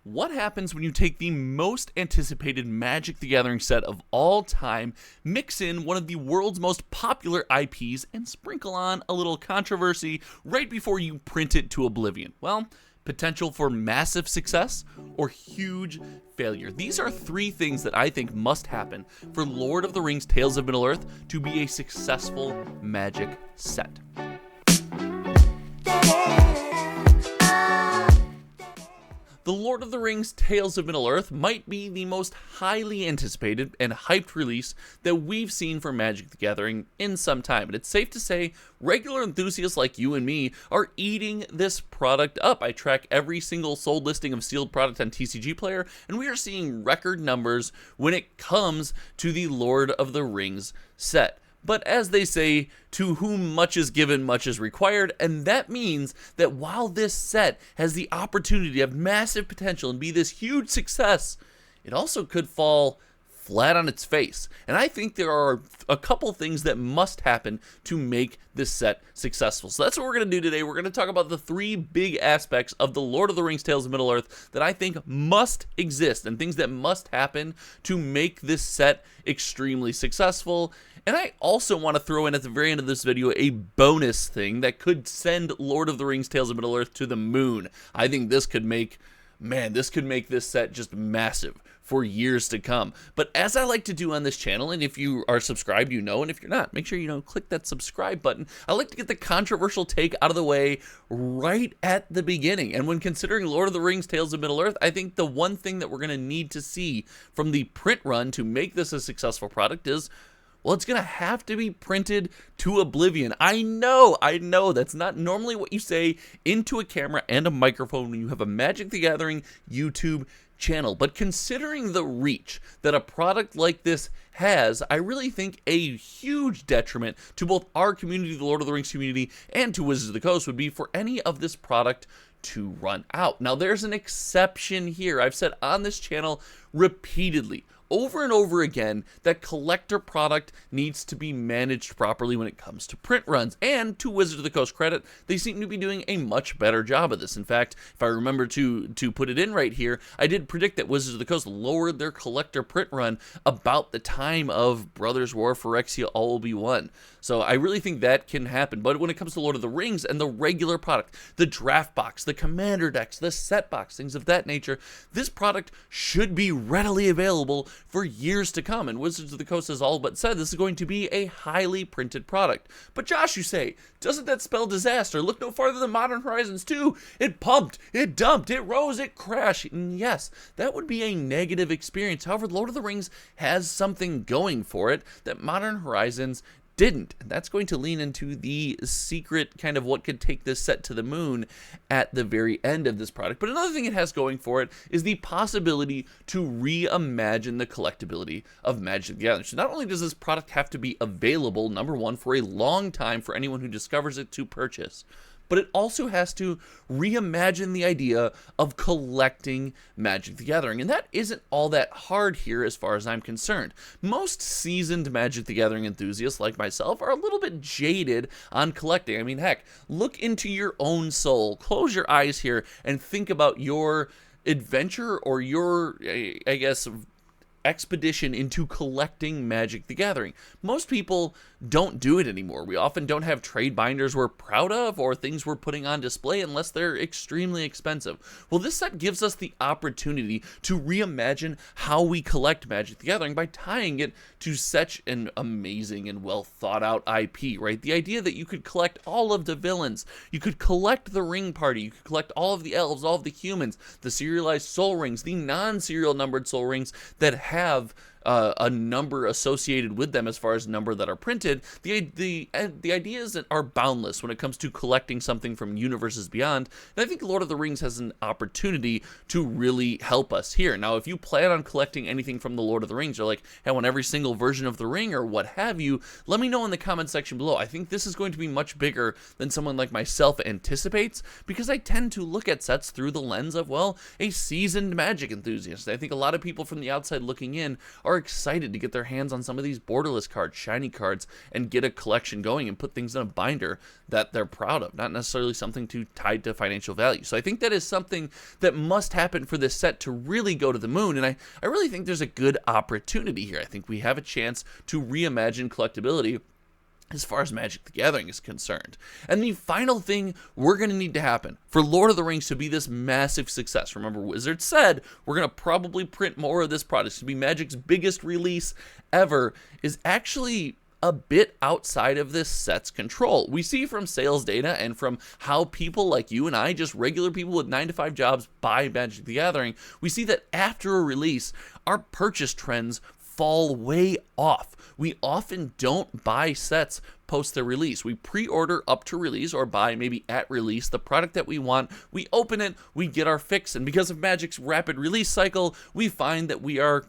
What happens when you take the most anticipated Magic the Gathering set of all time, mix in one of the world's most popular IPs, and sprinkle on a little controversy right before you print it to oblivion? Well, potential for massive success or huge failure. These are three things that I think must happen for Lord of the Rings Tales of Middle-earth to be a successful Magic set. The Lord of the Rings Tales of Middle-earth might be the most highly anticipated and hyped release that we've seen for Magic the Gathering in some time, and it's safe to say regular enthusiasts like you and me are eating this product up. I track every single sold listing of sealed product on TCG Player, and we are seeing record numbers when it comes to the Lord of the Rings set. But as they say, to whom much is given, much is required, and that means that while this set has the opportunity to have massive potential and be this huge success, it also could fall flat on its face. And I think there are a couple things that must happen to make this set successful. So that's what we're going to do today. We're going to talk about the three big aspects of the Lord of the Rings Tales of Middle-earth that I think must exist and things that must happen to make this set extremely successful. And I also want to throw in at the very end of this video a bonus thing that could send Lord of the Rings Tales of Middle-earth to the moon. I think this could make, this set just massive for years to come. But as I like to do on this channel, and if you are subscribed, you know, and if you're not, make sure you click that subscribe button. I like to get the controversial take out of the way right at the beginning. And when considering Lord of the Rings Tales of Middle-earth, I think the one thing that we're going to need to see from the print run to make this a successful product is, well, it's going to have to be printed to oblivion. I know, that's not normally what you say into a camera and a microphone when you have a Magic the Gathering YouTube channel. But considering the reach that a product like this has, I really think a huge detriment to both our community, the Lord of the Rings community, and to Wizards of the Coast would be for any of this product to run out. Now, there's an exception here. I've said on this channel repeatedly, over and over again, that collector product needs to be managed properly when it comes to print runs. And to Wizards of the Coast credit, they seem to be doing a much better job of this. In fact, if I remember to put it in right here, I did predict that Wizards of the Coast lowered their collector print run about the time of Brothers War, Phyrexia, All Will Be One. So I really think that can happen. But when it comes to Lord of the Rings and the regular product, the draft box, the commander decks, the set box, things of that nature, this product should be readily available for years to come. And Wizards of the Coast has all but said this is going to be a highly printed product. But Josh, you say, doesn't that spell disaster? Look no farther than Modern Horizons 2. It pumped, it dumped, it rose, it crashed. And yes, that would be a negative experience. However, Lord of the Rings has something going for it that Modern Horizons didn't. And that's going to lean into the secret kind of what could take this set to the moon at the very end of this product. But another thing it has going for it is the possibility to reimagine the collectability of Magic the Gathering. So not only does this product have to be available, number one, for a long time for anyone who discovers it to purchase, but it also has to reimagine the idea of collecting Magic the Gathering. And that isn't all that hard here as far as I'm concerned. Most seasoned Magic the Gathering enthusiasts like myself are a little bit jaded on collecting. I mean, heck, look into your own soul. Close your eyes here and think about your adventure or your, I guess, expedition into collecting Magic the Gathering. Most people don't do it anymore. We often don't have trade binders we're proud of or things we're putting on display unless they're extremely expensive. Well, this set gives us the opportunity to reimagine how we collect Magic the Gathering by tying it to such an amazing and well thought out IP, right? The idea that you could collect all of the villains, you could collect the Ring Party, you could collect all of the elves, all of the humans, the serialized soul rings, the non-serial numbered soul rings that have a number associated with them as far as number that are printed. The ideas that are boundless when it comes to collecting something from universes beyond, and I think Lord of the Rings has an opportunity to really help us here. Now, if you plan on collecting anything from the Lord of the Rings, you're like, hey, I want every single version of the ring or what have you, let me know in the comment section below. I think this is going to be much bigger than someone like myself anticipates, because I tend to look at sets through the lens of, well, a seasoned Magic enthusiast. I think a lot of people from the outside looking in are are excited to get their hands on some of these borderless cards, shiny cards, and get a collection going and put things in a binder that they're proud of, not necessarily something tied to financial value. So I think that is something that must happen for this set to really go to the moon, and I really think there's a good opportunity here. I think we have a chance to reimagine collectability as far as Magic the Gathering is concerned. And the final thing we're going to need to happen for Lord of the Rings to be this massive success, remember Wizards said we're going to probably print more of this product, it's going to be Magic's biggest release ever, is actually a bit outside of this set's control. We see from sales data and from how people like you and I, just regular people with 9-to-5 jobs, buy Magic the Gathering, we see that after a release, our purchase trends fall way off. We often don't buy sets post their release. We pre-order up to release or buy maybe at release the product that we want. We open it, we get our fix, and because of Magic's rapid release cycle, we find that we are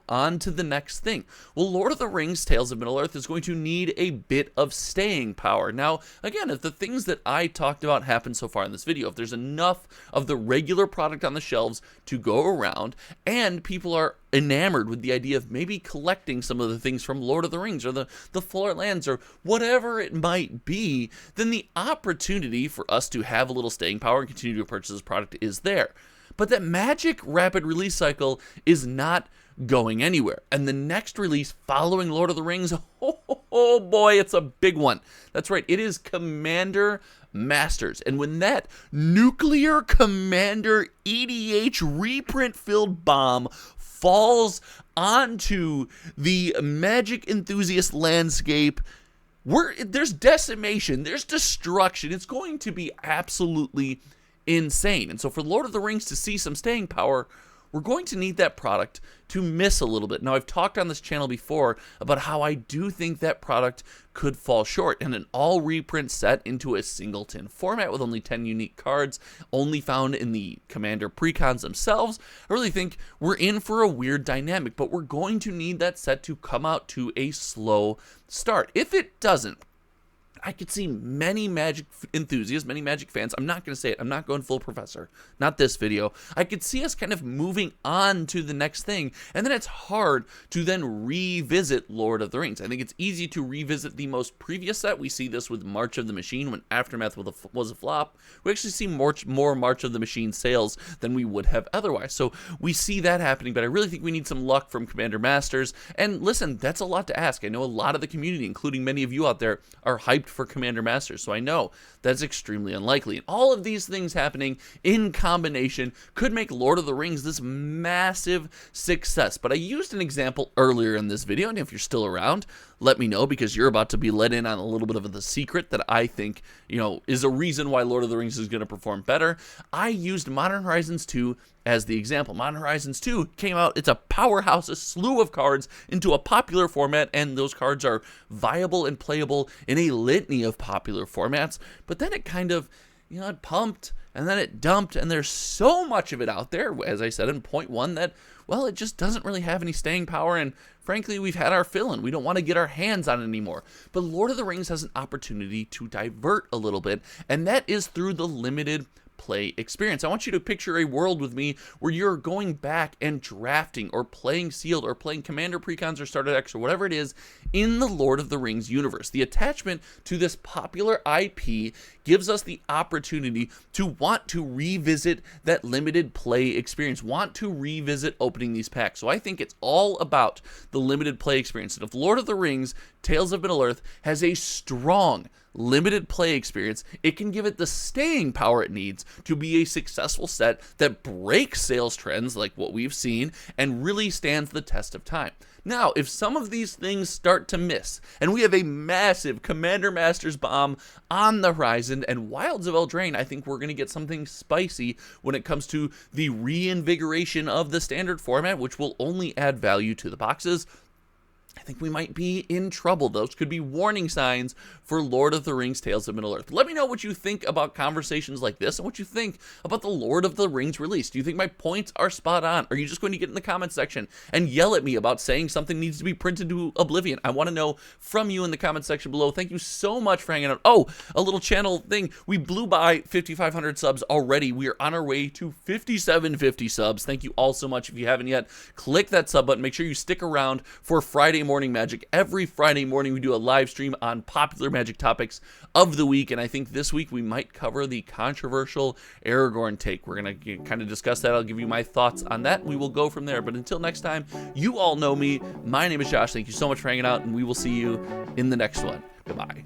on to the next thing. Well, Lord of the Rings Tales of Middle-earth is going to need a bit of staying power. Now, again, if the things that I talked about happen so far in this video, if there's enough of the regular product on the shelves to go around, and people are enamored with the idea of maybe collecting some of the things from Lord of the Rings or the Floor Lands or whatever it might be, then the opportunity for us to have a little staying power and continue to purchase this product is there. But that Magic rapid release cycle is not going anywhere. And the next release following Lord of the Rings, oh boy, it's a big one. That's right, it is Commander Masters. And when that Nuclear Commander EDH reprint-filled bomb falls onto the Magic enthusiast landscape, there's decimation, there's destruction. It's going to be absolutely insane. And so for Lord of the Rings to see some staying power, we're going to need that product to miss a little bit. Now, I've talked on this channel before about how I do think that product could fall short, and an all reprint set into a singleton format with only 10 unique cards, only found in the Commander precons themselves. I really think we're in for a weird dynamic, but we're going to need that set to come out to a slow start. If it doesn't, I could see many Magic enthusiasts, many Magic fans, I'm not going to say it, I'm not going full professor, not this video. I could see us kind of moving on to the next thing, and then it's hard to then revisit Lord of the Rings. I think it's easy to revisit the most previous set. We see this with March of the Machine when Aftermath was a flop. We actually see more March of the Machine sales than we would have otherwise. So we see that happening, but I really think we need some luck from Commander Masters. And listen, that's a lot to ask. I know a lot of the community, including many of you out there, are hyped for Commander Masters, so I know that's extremely unlikely. And all of these things happening in combination could make Lord of the Rings this massive success. But I used an example earlier in this video, and if you're still around, let me know, because you're about to be let in on a little bit of the secret that I think, is a reason why Lord of the Rings is going to perform better. I used Modern Horizons 2 as the example. Modern Horizons 2 came out, it's a powerhouse, a slew of cards into a popular format, and those cards are viable and playable in a litany of popular formats, but then it kind of, it pumped, and then it dumped, and there's so much of it out there, as I said in point one, that, well, it just doesn't really have any staying power, and frankly, we've had our fill, and we don't want to get our hands on it anymore. But Lord of the Rings has an opportunity to divert a little bit, and that is through the limited play experience. I want you to picture a world with me where you're going back and drafting or playing sealed or playing Commander precons or starter decks or whatever it is in the Lord of the Rings universe. The attachment to this popular IP gives us the opportunity to want to revisit that limited play experience, want to revisit opening these packs. So I think it's all about the limited play experience. And if Lord of the Rings Tales of Middle-earth has a strong limited play experience, it can give it the staying power it needs to be a successful set that breaks sales trends like what we've seen and really stands the test of time. Now, if some of these things start to miss, and we have a massive Commander Masters bomb on the horizon, and Wilds of Eldraine, I think we're going to get something spicy when it comes to the reinvigoration of the standard format, which will only add value to the boxes. I think we might be in trouble. Those could be warning signs for Lord of the Rings Tales of Middle-earth. Let me know what you think about conversations like this and what you think about the Lord of the Rings release. Do you think my points are spot on? Are you just going to get in the comment section and yell at me about saying something needs to be printed to oblivion? I want to know from you in the comment section below. Thank you so much for hanging out. Oh, a little channel thing. We blew by 5,500 subs already. We are on our way to 5,750 subs. Thank you all so much. If you haven't yet, click that sub button. Make sure you stick around for Friday morning Magic. Every Friday morning we do a live stream on popular Magic topics of the week, and I think this week we might cover the controversial Aragorn take. We're going to kind of discuss that. I'll give you my thoughts on that. We will go from there, but until next time, you all know me. My name is Josh. Thank you so much for hanging out, and we will see you in the next one. Goodbye.